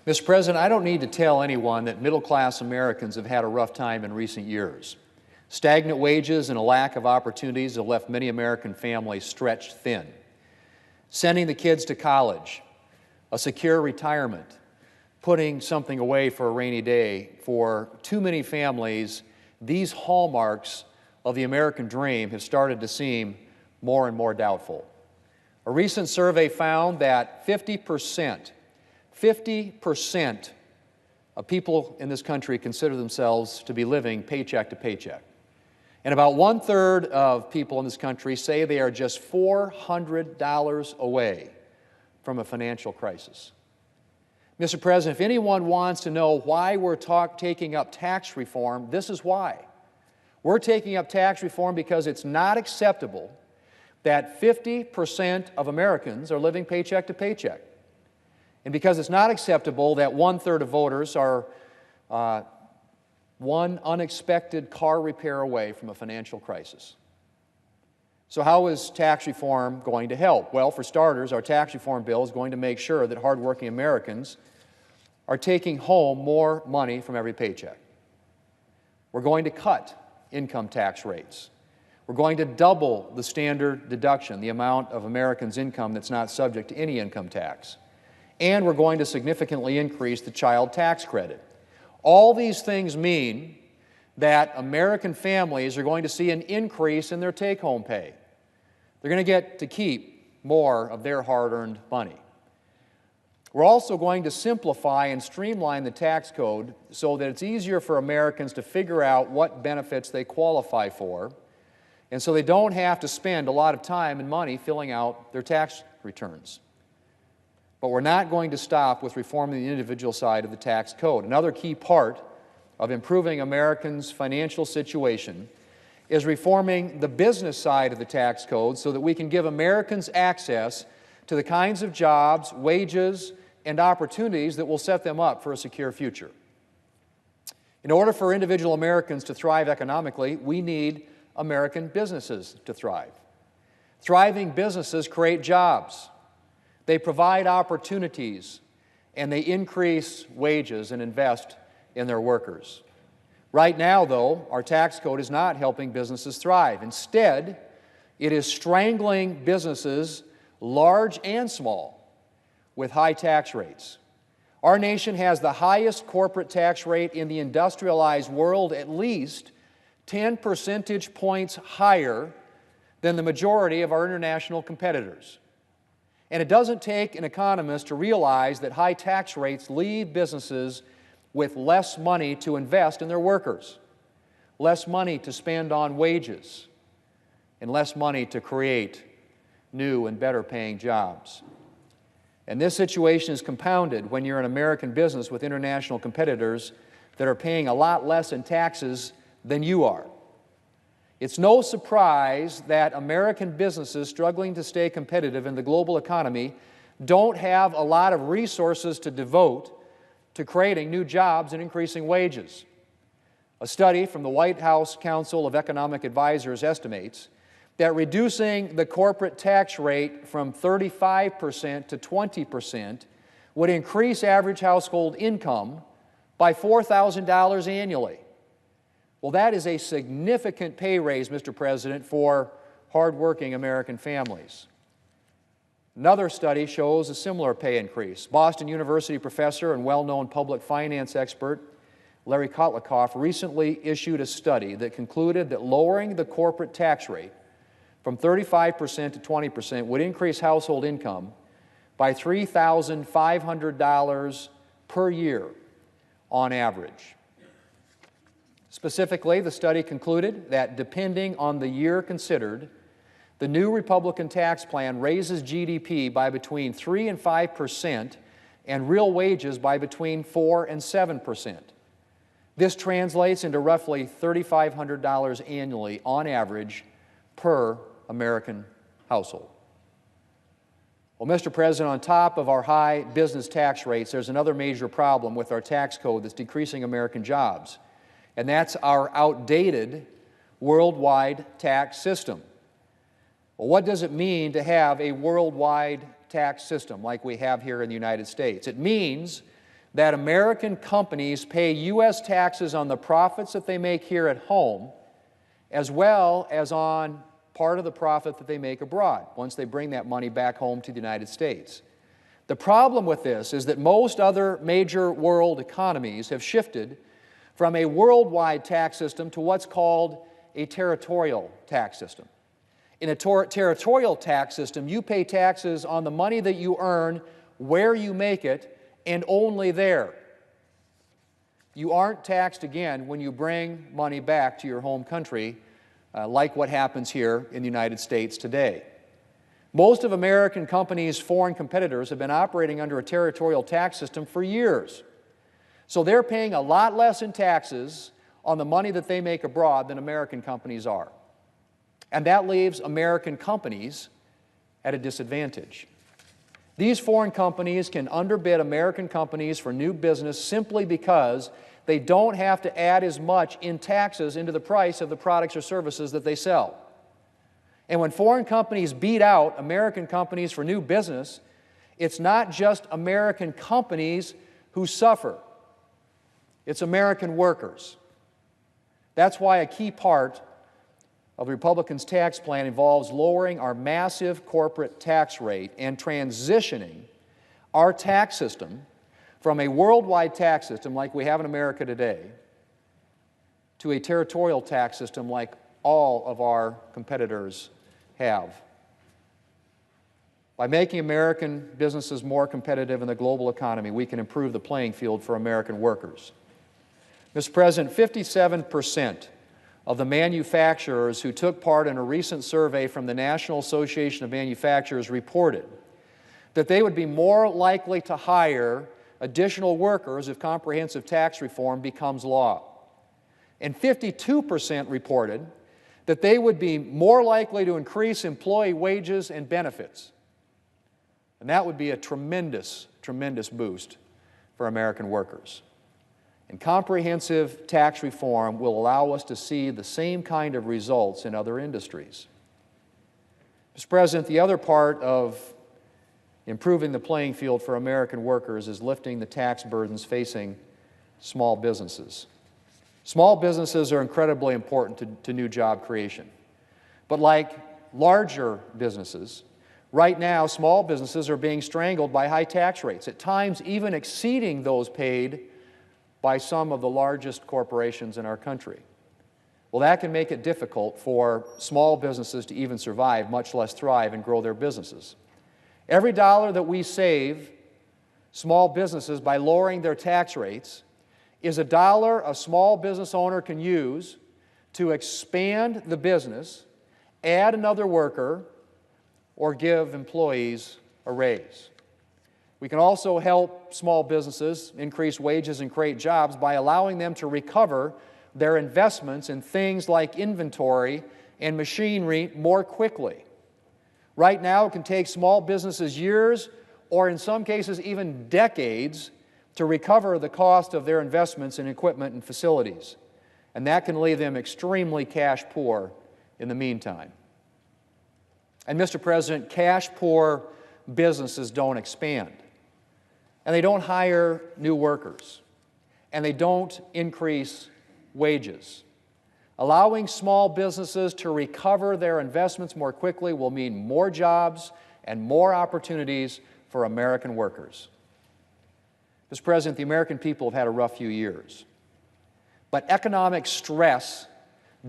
Mr. President, I don't need to tell anyone that middle-class Americans have had a rough time in recent years. Stagnant wages and a lack of opportunities have left many American families stretched thin. Sending the kids to college, a secure retirement, putting something away for a rainy day, for too many families, these hallmarks of the American dream have started to seem more and more doubtful. A recent survey found that 50% of people in this country consider themselves to be living paycheck to paycheck. And about 1/3 of people in this country say they are just $400 away from a financial crisis. Mr. President, if anyone wants to know why we're taking up tax reform, this is why. We're taking up tax reform because it's not acceptable that 50% of Americans are living paycheck to paycheck. And because it's not acceptable that 1/3 of voters are one unexpected car repair away from a financial crisis. So how is tax reform going to help? Well, for starters, our tax reform bill is going to make sure that hardworking Americans are taking home more money from every paycheck. We're going to cut income tax rates. We're going to double the standard deduction, the amount of Americans' income that's not subject to any income tax. And we're going to significantly increase the child tax credit. All these things mean that American families are going to see an increase in their take-home pay. They're going to get to keep more of their hard-earned money. We're also going to simplify and streamline the tax code so that it's easier for Americans to figure out what benefits they qualify for, and so they don't have to spend a lot of time and money filling out their tax returns. But we're not going to stop with reforming the individual side of the tax code. Another key part of improving Americans' financial situation is reforming the business side of the tax code so that we can give Americans access to the kinds of jobs, wages, and opportunities that will set them up for a secure future. In order for individual Americans to thrive economically, we need American businesses to thrive. Thriving businesses create jobs. They provide opportunities, and they increase wages and invest in their workers. Right now, though, our tax code is not helping businesses thrive. Instead, it is strangling businesses, large and small, with high tax rates. Our nation has the highest corporate tax rate in the industrialized world, at least 10 percentage points higher than the majority of our international competitors. And it doesn't take an economist to realize that high tax rates leave businesses with less money to invest in their workers, less money to spend on wages, and less money to create new and better paying jobs. And this situation is compounded when you're an American business with international competitors that are paying a lot less in taxes than you are. It's no surprise that American businesses struggling to stay competitive in the global economy don't have a lot of resources to devote to creating new jobs and increasing wages. A study from the White House Council of Economic Advisors estimates that reducing the corporate tax rate from 35% to 20% would increase average household income by $4,000 annually. Well, that is a significant pay raise, Mr. President, for hardworking American families. Another study shows a similar pay increase. Boston University professor and well-known public finance expert Larry Kotlikoff recently issued a study that concluded that lowering the corporate tax rate from 35% to 20% would increase household income by $3,500 per year on average. Specifically, the study concluded that depending on the year considered, the new Republican tax plan raises GDP by between 3% and 5% and real wages by between 4% and 7%. This translates into roughly $3,500 annually on average per American household. Well, Mr. President, on top of our high business tax rates, there's another major problem with our tax code that's decreasing American jobs, and that's our outdated worldwide tax system. Well, what does it mean to have a worldwide tax system like we have here in the United States? It means that American companies pay U.S. taxes on the profits that they make here at home, as well as on part of the profit that they make abroad, once they bring that money back home to the United States. The problem with this is that most other major world economies have shifted from a worldwide tax system to what's called a territorial tax system. In a territorial tax system, you pay taxes on the money that you earn where you make it, and only there. You aren't taxed again when you bring money back to your home country, like what happens here in the United States today. Most of American companies' foreign competitors have been operating under a territorial tax system for years. So they're paying a lot less in taxes on the money that they make abroad than American companies are. And that leaves American companies at a disadvantage. These foreign companies can underbid American companies for new business simply because they don't have to add as much in taxes into the price of the products or services that they sell. And when foreign companies beat out American companies for new business, it's not just American companies who suffer. It's American workers. That's why a key part of the Republicans' tax plan involves lowering our massive corporate tax rate and transitioning our tax system from a worldwide tax system like we have in America today to a territorial tax system like all of our competitors have. By making American businesses more competitive in the global economy, we can improve the playing field for American workers. Mr. President, 57% of the manufacturers who took part in a recent survey from the National Association of Manufacturers reported that they would be more likely to hire additional workers if comprehensive tax reform becomes law. And 52% reported that they would be more likely to increase employee wages and benefits. And that would be a tremendous, tremendous boost for American workers. And comprehensive tax reform will allow us to see the same kind of results in other industries. Mr. President, the other part of improving the playing field for American workers is lifting the tax burdens facing small businesses. Small businesses are incredibly important to new job creation. But like larger businesses, right now small businesses are being strangled by high tax rates, at times even exceeding those paid by some of the largest corporations in our country. Well, that can make it difficult for small businesses to even survive, much less thrive and grow their businesses. Every dollar that we save small businesses by lowering their tax rates is a dollar a small business owner can use to expand the business, add another worker, or give employees a raise. We can also help small businesses increase wages and create jobs by allowing them to recover their investments in things like inventory and machinery more quickly. Right now, it can take small businesses years, or in some cases even decades, to recover the cost of their investments in equipment and facilities. And that can leave them extremely cash poor in the meantime. And Mr. President, cash poor businesses don't expand. And they don't hire new workers. And they don't increase wages. Allowing small businesses to recover their investments more quickly will mean more jobs and more opportunities for American workers. Mr. President, the American people have had a rough few years. But economic stress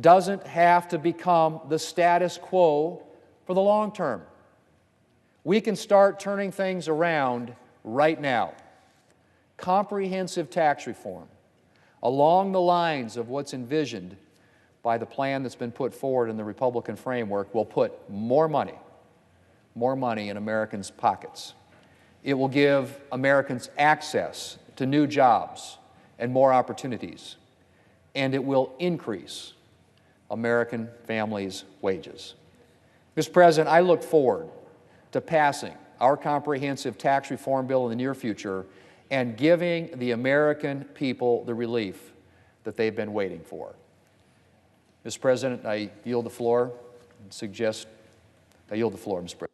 doesn't have to become the status quo for the long term. We can start turning things around right now. Comprehensive tax reform, along the lines of what's envisioned by the plan that's been put forward in the Republican framework, will put more money in Americans' pockets. It will give Americans access to new jobs and more opportunities, and it will increase American families' wages. Mr. President, I look forward to passing our comprehensive tax reform bill in the near future and giving the American people the relief that they've been waiting for. Mr. President, I yield the floor, Mr. President.